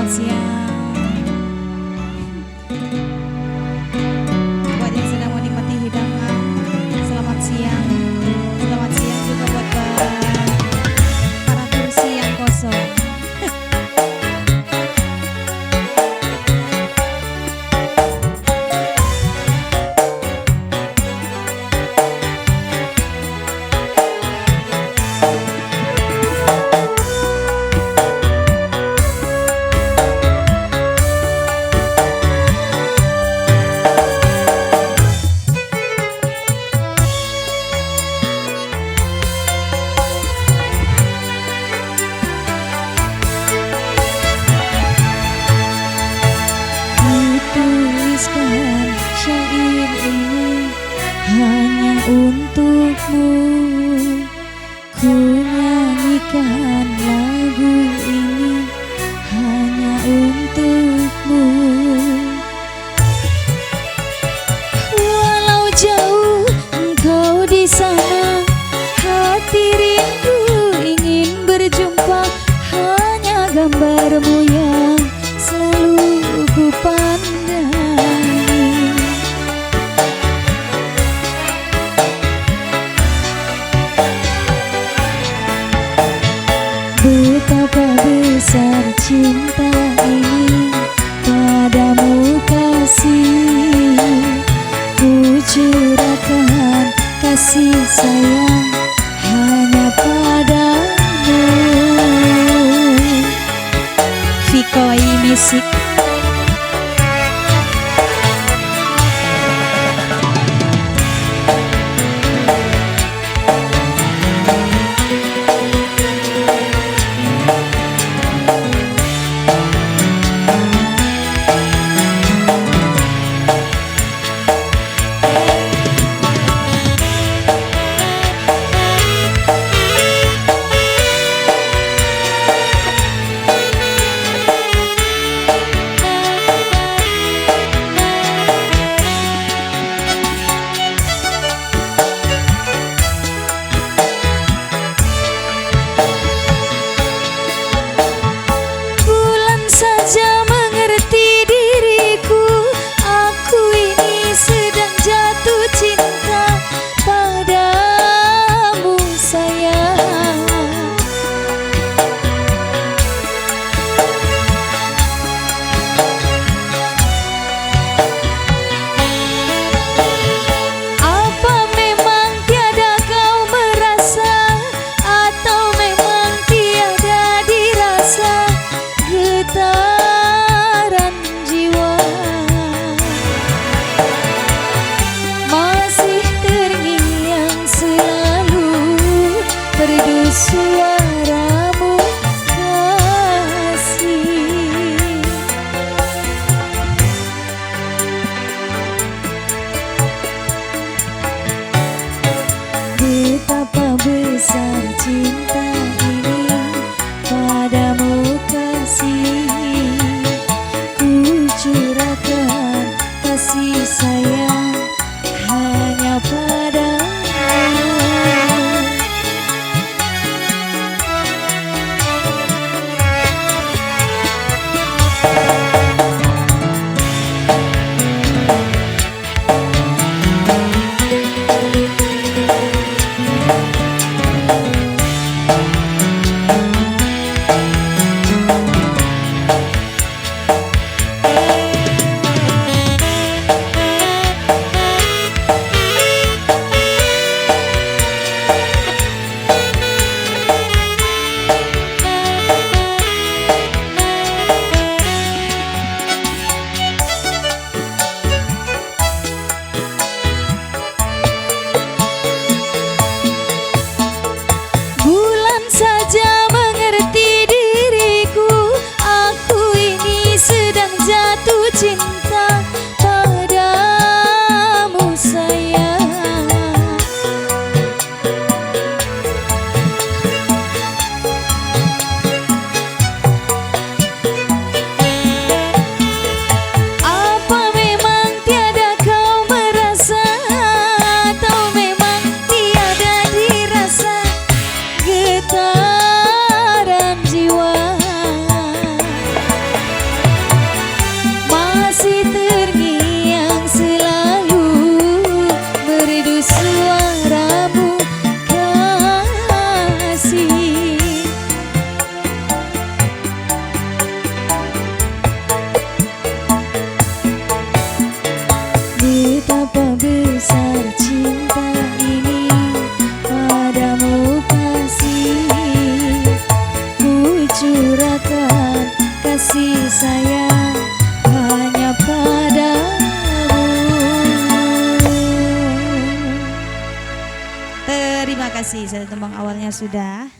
selamat siang. Buat yang sedang menikmati hidangan, selamat siang. Selamat siang juga buat para kursi yang kosong. Tuliskan syair ini hanya untukmu. Ku nyanyikan lagu ini hanya untukmu. Walau jauh engkau di sana, hati rindu ingin berjumpa. Hanya gambarmu yang selalu ku pandang. Betapa besar cinta ini padamu kasih. Ku curahkan kasih sayang hanya padamu. Vikoi Music. Suaramu kasih, betapa besar cinta ini padamu kasih. Ku curahkan kasih sayang hanya padamu. Betapa besar cinta ini padamu kasih, ku curahkan kasih sayang hanya padamu. Terima kasih, satu tembang awalnya sudah.